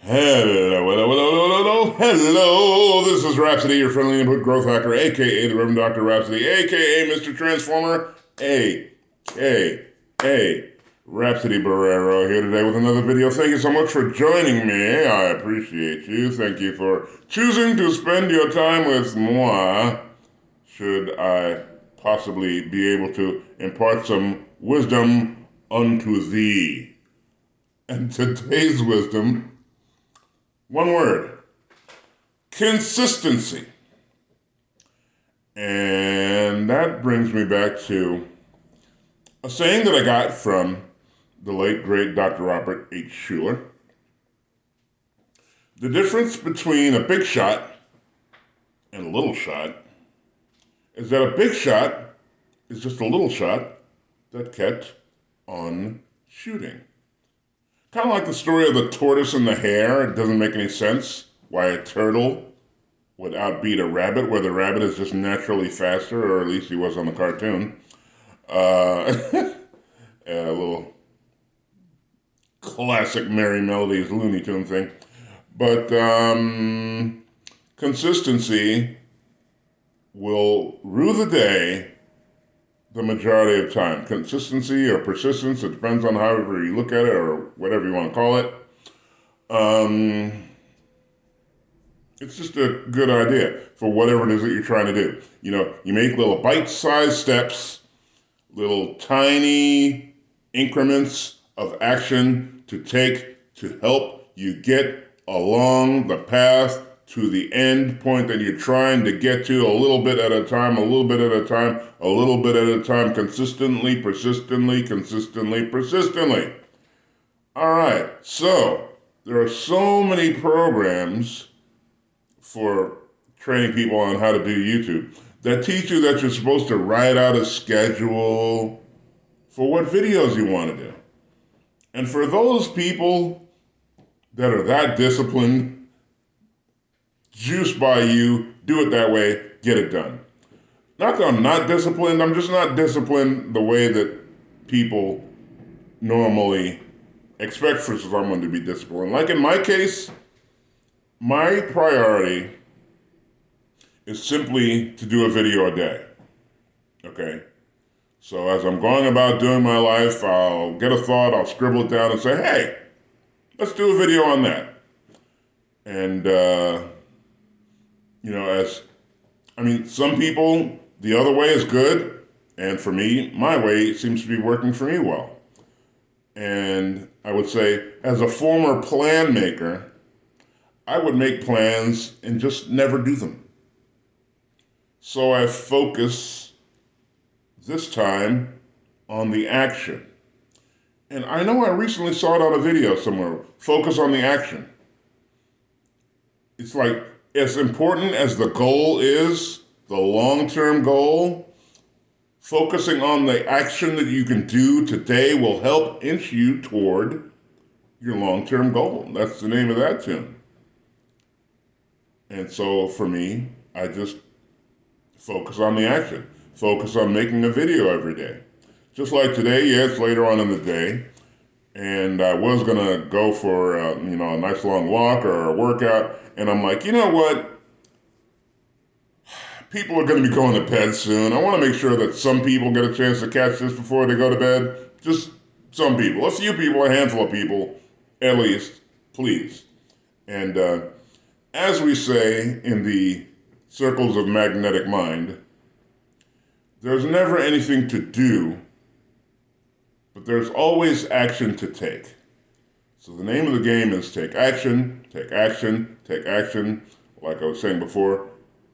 Hello. This is Rhapsody, your friendly input growth hacker, aka the Reverend Dr. Rhapsody, aka Mr. Transformer, aka Rhapsody Barrero, here today with another video. Thank you so much for joining me. I appreciate you. Thank you for choosing to spend your time with moi. Should I possibly be able to impart some wisdom unto thee? And today's wisdom, one word: consistency. And that brings me back to a saying that I got from the late, great Dr. Robert H. Schuller. The difference between a big shot and a little shot is that a big shot is just a little shot that kept on shooting. Kind of like the story of the tortoise and the hare. It doesn't make any sense why a turtle would outbeat a rabbit, where the rabbit is just naturally faster, or at least he was on the cartoon. A little classic Merry Melodies Looney Tune thing. But consistency will rue the day the majority of time. Consistency or persistence, it depends on however you look at it or whatever you want to call it. It's just a good idea for whatever it is that you're trying to do. You know, you make little bite-sized steps, little tiny increments of action to take to help you get along the path to the end point that you're trying to get to, a little bit at a time, a little bit at a time, a little bit at a time, consistently, persistently, consistently, persistently. All right, so there are so many programs for training people on how to do YouTube that teach you that you're supposed to write out a schedule for what videos you want to do. And for those people that are that disciplined, juiced by you, do it that way, get it done. Not that I'm not disciplined, I'm just not disciplined the way that people normally expect for someone to be disciplined. Like in my case, my priority is simply to do a video a day, okay? So as I'm going about doing my life, I'll get a thought, I'll scribble it down and say, hey, let's do a video on that. And, some people, the other way is good, and for me, my way seems to be working for me well. And I would say, as a former plan maker, I would make plans and just never do them. So I focus this time on the action. And I know I recently saw it on a video somewhere, focus on the action. It's like, as important as the goal is, the long-term goal, focusing on the action that you can do today will help inch you toward your long-term goal. That's the name of that tune. And so for me, I just focus on the action. Focus on making a video every day. Just like today, yes, later on in the day, and I was gonna go for a nice long walk or a workout, and I'm like, you know what? People are gonna be going to bed soon. I wanna make sure that some people get a chance to catch this before they go to bed. Just some people, a few people, a handful of people, at least, please. And as we say in the circles of magnetic mind, there's never anything to do, but there's always action to take. So the name of the game is take action, take action, take action. Like I was saying before,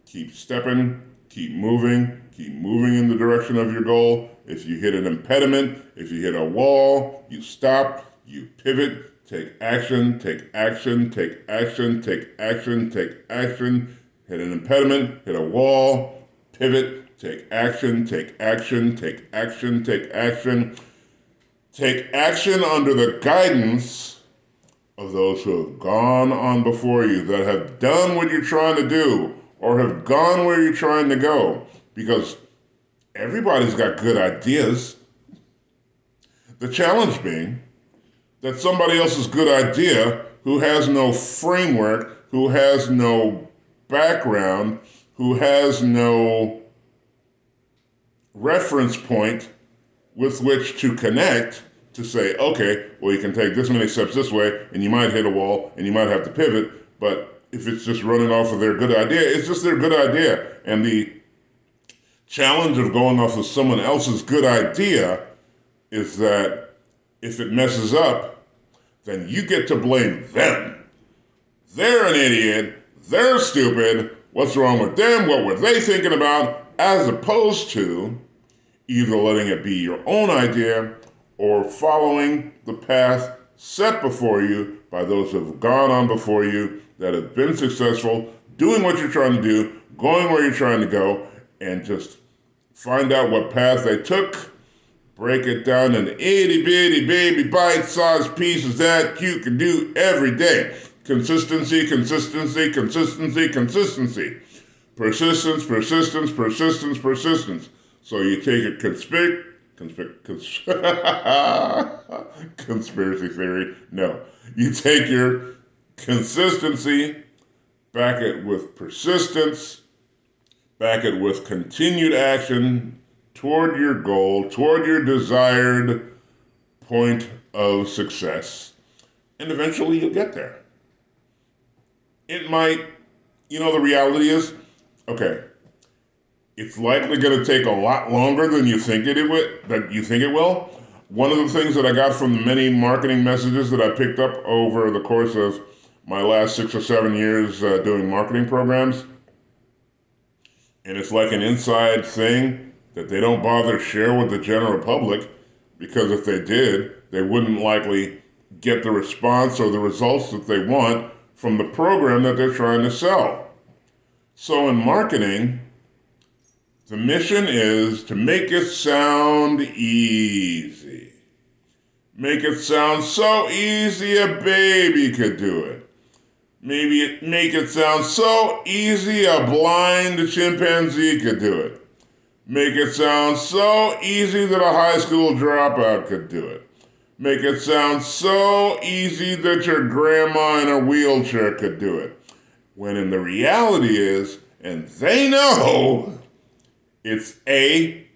keep stepping, keep moving in the direction of your goal. If you hit an impediment, if you hit a wall, you stop, you pivot, take action, take action, take action, take action, take action, hit an impediment, hit a wall, pivot, take action, take action, take action, take action. Take action under the guidance of those who have gone on before you, that have done what you're trying to do, or have gone where you're trying to go. Because everybody's got good ideas. The challenge being that somebody else's good idea who has no framework, who has no background, who has no reference point with which to connect to say, okay, well, you can take this many steps this way, and you might hit a wall, and you might have to pivot, but if it's just running off of their good idea, it's just their good idea. And the challenge of going off of someone else's good idea is that if it messes up, then you get to blame them. They're an idiot, they're stupid, what's wrong with them, what were they thinking about, as opposed to either letting it be your own idea or following the path set before you by those who have gone on before you that have been successful, doing what you're trying to do, going where you're trying to go, and just find out what path they took, break it down into itty bitty baby bite-sized pieces that you can do every day. Consistency, consistency, consistency, consistency. Persistence, persistence, persistence, persistence. So you take a conspiracy theory. No. You take your consistency, back it with persistence, back it with continued action toward your goal, toward your desired point of success, and eventually you'll get there. It might, the reality is, okay, it's likely going to take a lot longer than you think it will. One of the things that I got from the many marketing messages that I picked up over the course of my last 6 or 7 years doing marketing programs, and it's like an inside thing that they don't bother to share with the general public, because if they did, they wouldn't likely get the response or the results that they want from the program that they're trying to sell. So in marketing, the mission is to make it sound easy. Make it sound so easy a baby could do it. Make it sound so easy a blind chimpanzee could do it. Make it sound so easy that a high school dropout could do it. Make it sound so easy that your grandma in a wheelchair could do it. When in the reality is, and they know, it's A,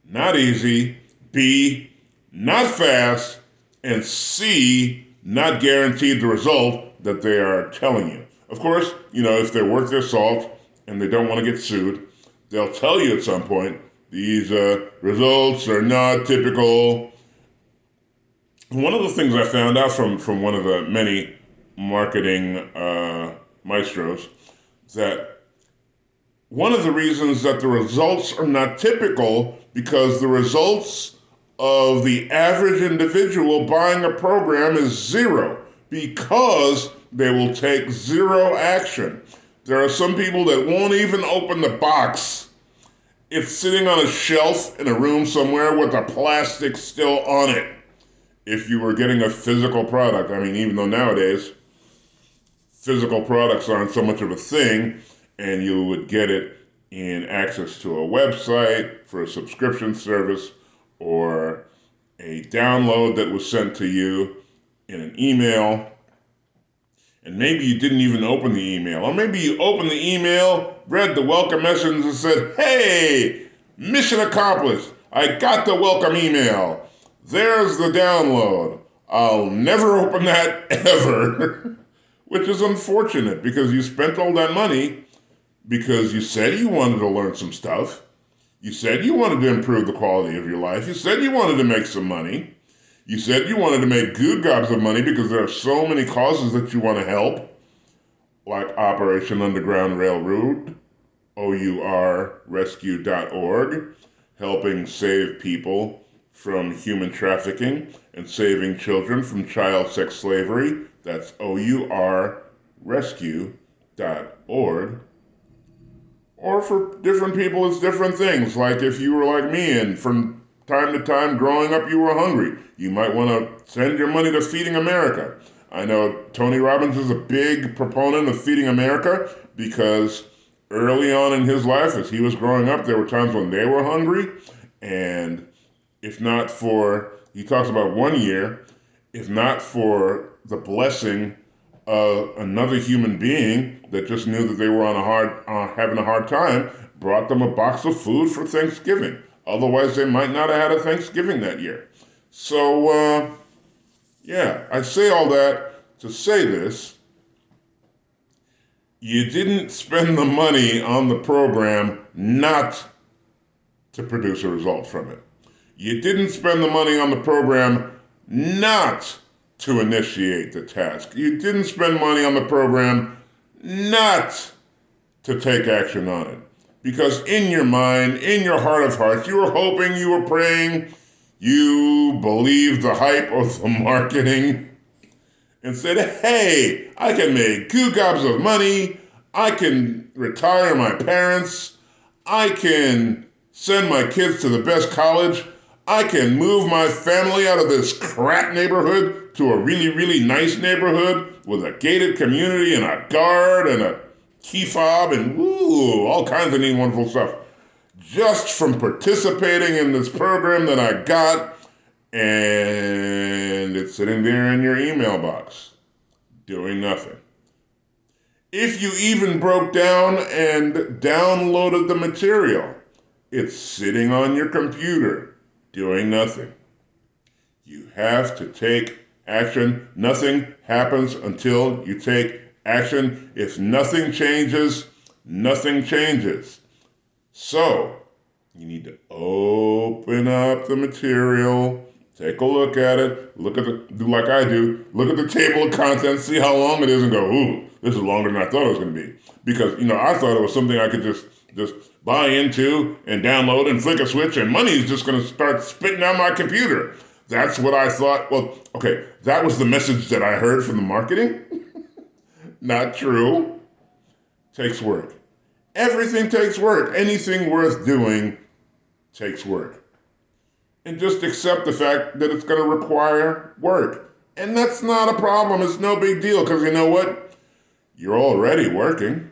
not easy, B, not fast, and C, not guaranteed the result that they are telling you. Of course, if they're worth their salt and they don't want to get sued, they'll tell you at some point, these results are not typical. One of the things I found out from one of the many marketing maestros, that one of the reasons that the results are not typical, because the results of the average individual buying a program is zero, because they will take zero action. There are some people that won't even open the box. It's sitting on a shelf in a room somewhere with the plastic still on it. If you were getting a physical product, even though nowadays physical products aren't so much of a thing, and you would get it in access to a website for a subscription service or a download that was sent to you in an email, and maybe you didn't even open the email, or maybe you opened the email, read the welcome message and said, hey, mission accomplished, I got the welcome email, there's the download, I'll never open that ever. Which is unfortunate, because you spent all that money because you said you wanted to learn some stuff. You said you wanted to improve the quality of your life. You said you wanted to make some money. You said you wanted to make good gobs of money because there are so many causes that you want to help, like Operation Underground Railroad, OURrescue.org, helping save people from human trafficking and saving children from child sex slavery. That's OURrescue.org. Or for different people, it's different things. Like if you were like me and from time to time growing up you were hungry, you might want to send your money to Feeding America. I know Tony Robbins is a big proponent of Feeding America because early on in his life, as he was growing up, there were times when they were hungry. And if not for, he talks about 1 year, if not for the blessing another human being that just knew that they were having a hard time, brought them a box of food for Thanksgiving. Otherwise, they might not have had a Thanksgiving that year. So, yeah, I say all that to say this. You didn't spend the money on the program not to produce a result from it. You didn't spend the money on the program not to initiate the task. You didn't spend money on the program not to take action on it. Because in your mind, in your heart of hearts, you were hoping, you were praying, you believed the hype of the marketing and said, hey, I can make goo gobs of money, I can retire my parents, I can send my kids to the best college, I can move my family out of this crap neighborhood to a really, really nice neighborhood with a gated community and a guard and a key fob and all kinds of neat, wonderful stuff. Just from participating in this program that I got, and it's sitting there in your email box, doing nothing. If you even broke down and downloaded the material, it's sitting on your computer, doing nothing. You have to take action. Nothing happens until you take action. If nothing changes, nothing changes. So, you need to open up the material, take a look at it, do like I do, look at the table of contents, see how long it is, and go, ooh, this is longer than I thought it was going to be. Because, I thought it was something I could just buy into and download and flick a switch and money is just going to start spitting out my computer. That's what I thought. Well, okay, that was the message that I heard from the marketing. Not true. Takes work. Everything takes work. Anything worth doing takes work. And just accept the fact that it's going to require work. And that's not a problem. It's no big deal because you know what? You're already working.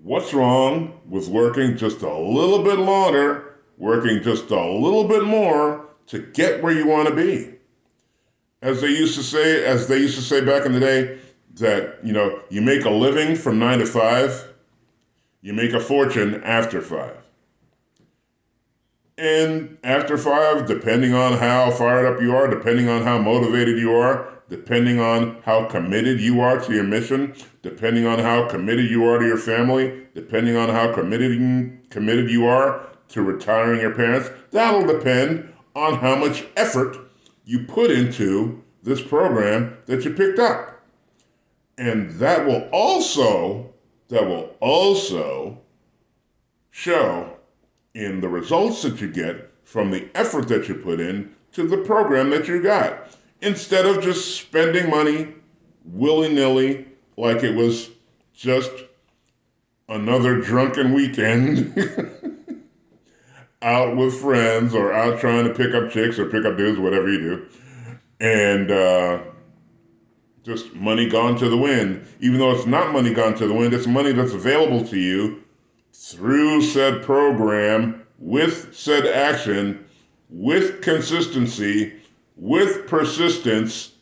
What's wrong with working just a little bit longer, working just a little bit more to get where you want to be? As they used to say back in the day, that, you make a living from 9 to 5, you make a fortune after 5. And after 5, depending on how fired up you are, depending on how motivated you are, depending on how committed you are to your mission, depending on how committed you are to your family, depending on how committed you are to retiring your parents, that'll depend on how much effort you put into this program that you picked up. And that will also show in the results that you get from the effort that you put in to the program that you got. Instead of just spending money willy-nilly like it was just another drunken weekend out with friends or out trying to pick up chicks or pick up dudes, whatever you do. And just money gone to the wind. Even though it's not money gone to the wind, it's money that's available to you through said program, with said action, with consistency, with persistence,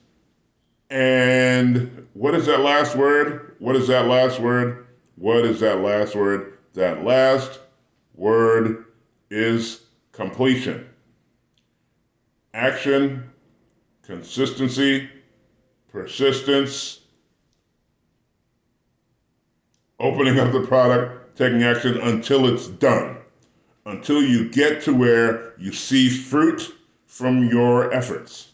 and what is that last word? What is that last word? What is that last word? That last word is completion. Action, consistency, persistence, opening up the product, taking action until it's done, until you get to where you see fruit from your efforts.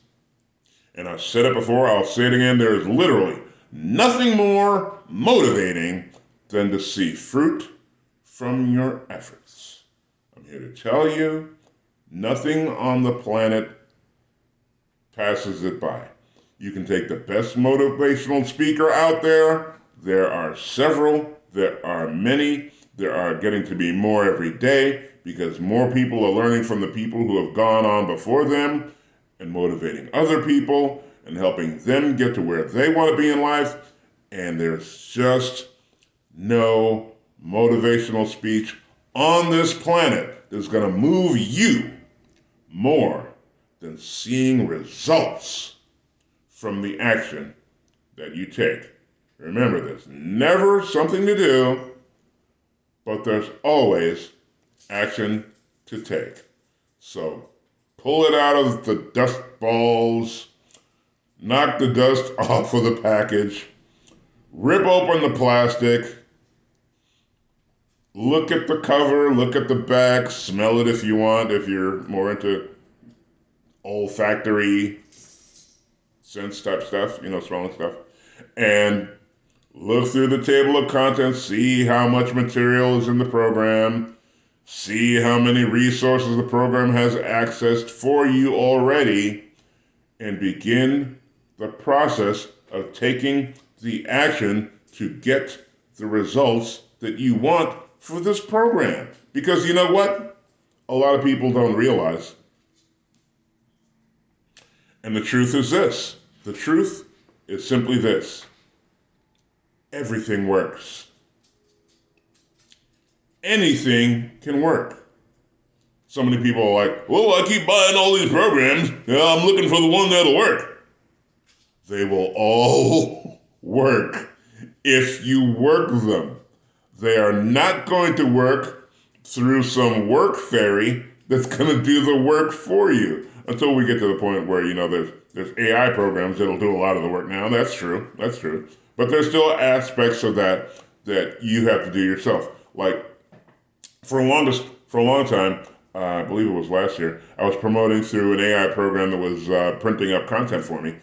And I've said it before, I'll say it again, there is literally nothing more motivating than to see fruit from your efforts. I'm here to tell you, nothing on the planet passes it by. You can take the best motivational speaker out there. There are several. There are many. There are getting to be more every day because more people are learning from the people who have gone on before them and motivating other people and helping them get to where they want to be in life. And there's just no motivational speech on this planet that's going to move you more than seeing results from the action that you take. Remember this, never something to do, but there's always action to take. So pull it out of the dust balls, knock the dust off of the package, rip open the plastic, look at the cover, look at the back, smell it if you want, if you're more into olfactory sense type stuff, smelling stuff. And look through the table of contents, see how much material is in the program, see how many resources the program has accessed for you already, and begin the process of taking the action to get the results that you want for this program. Because you know what? A lot of people don't realize. And the truth is this. The truth is simply this. Everything works. Anything can work. So many people are like, well, I keep buying all these programs. I'm looking for the one that'll work. They will all work if you work them. They are not going to work through some work fairy that's going to do the work for you. Until we get to the point where, there's AI programs that'll do a lot of the work now. That's true. But there's still aspects of that you have to do yourself. Like, for a long time, I believe it was last year, I was promoting through an AI program that was printing up content for me.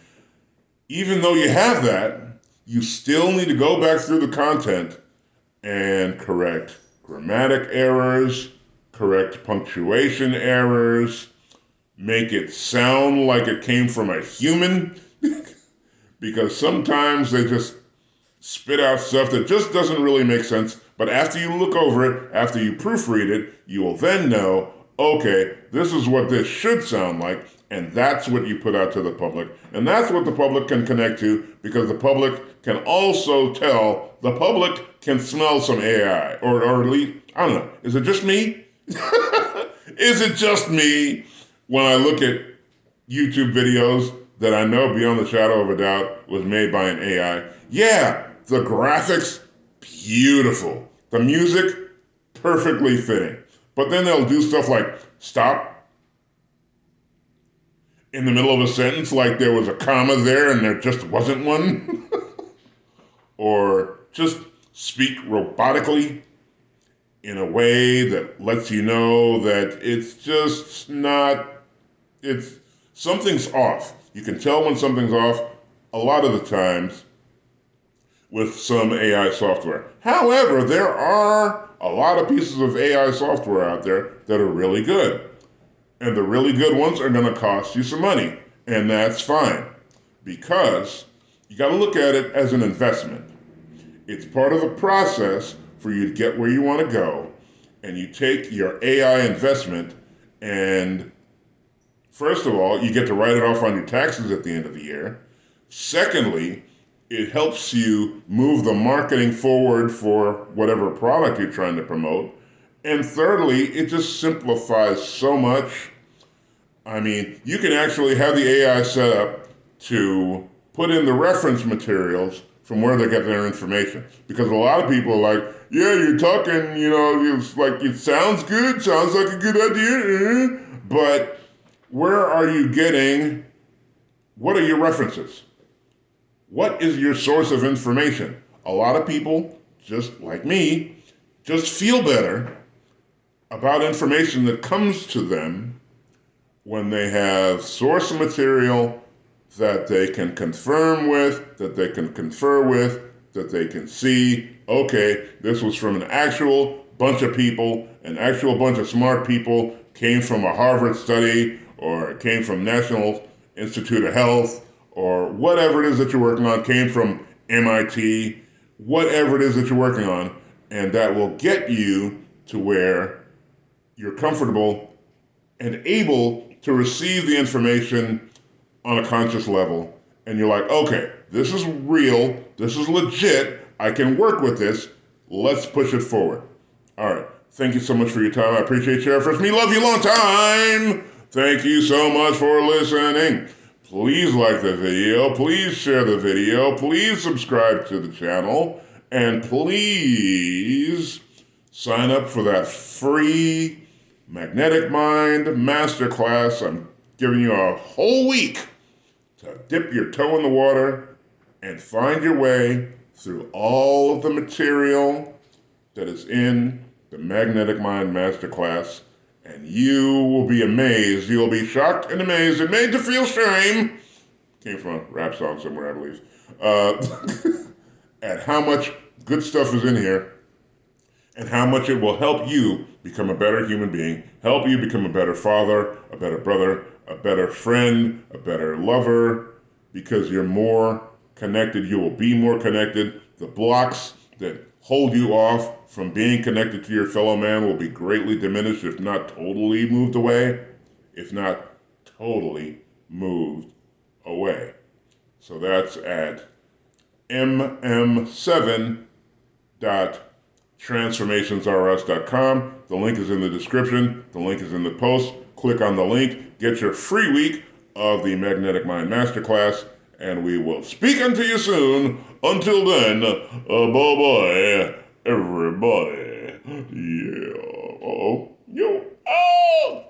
Even though you have that, you still need to go back through the content and correct grammatic errors, correct punctuation errors, make it sound like it came from a human, because sometimes they just spit out stuff that just doesn't really make sense. But after you look over it, after you proofread it, you will then know, okay, this is what this should sound like, and that's what you put out to the public. And that's what the public can connect to, because the public can also tell, the public can smell some AI, or at least, I don't know, is it just me? Is it just me when I look at YouTube videos that I know beyond the shadow of a doubt was made by an AI? Yeah, the graphics, beautiful. The music, perfectly fitting. But then they'll do stuff like stop in the middle of a sentence like there was a comma there and there just wasn't one. Or just speak robotically in a way that lets you know that it's just not, something's off. You can tell when something's off a lot of the times with some AI software. However, there are a lot of pieces of AI software out there that are really good. And the really good ones are going to cost you some money. And that's fine. Because you got to look at it as an investment. It's part of the process for you to get where you want to go. And you take your AI investment and, first of all, you get to write it off on your taxes at the end of the year. Secondly, it helps you move the marketing forward for whatever product you're trying to promote. And thirdly, it just simplifies so much. I mean, you can actually have the AI set up to put in the reference materials from where they get their information. Because a lot of people are like, yeah, you're talking, it's like, it sounds good, sounds like a good idea, but where are you getting, what are your references? What is your source of information? A lot of people, just like me, just feel better about information that comes to them when they have source material that they can confirm with, that they can confer with, that they can see, okay, this was from an actual bunch of people, an actual bunch of smart people, came from a Harvard study, or it came from National Institute of Health, or whatever it is that you're working on, came from MIT, whatever it is that you're working on, and that will get you to where you're comfortable and able to receive the information on a conscious level. And you're like, okay, this is real, this is legit, I can work with this, let's push it forward. All right, thank you so much for your time. I appreciate you. First, me love you long time. Thank you so much for listening. please like the video, please share the video, please subscribe to the channel, and please sign up for that free Magnetic Mind Masterclass. I'm giving you a whole week to dip your toe in the water and find your way through all of the material that is in the Magnetic Mind Masterclass, and you will be amazed. You'll be shocked and amazed and made to feel shame. Came from a rap song somewhere, I believe. At how much good stuff is in here and how much it will help you become a better human being, help you become a better father, a better brother, a better friend, a better lover, because you're more connected. You will be more connected. The blocks that hold you off from being connected to your fellow man will be greatly diminished, if not totally moved away, if not totally moved away. So that's at mm7.transformationsrs.com. The link is in the description. The link is in the post. Click on the link. Get your free week of the Magnetic Mind Masterclass, and we will speak unto you soon. Until then, bye-bye, everybody. Yeah. Uh-oh. Yo. Oh!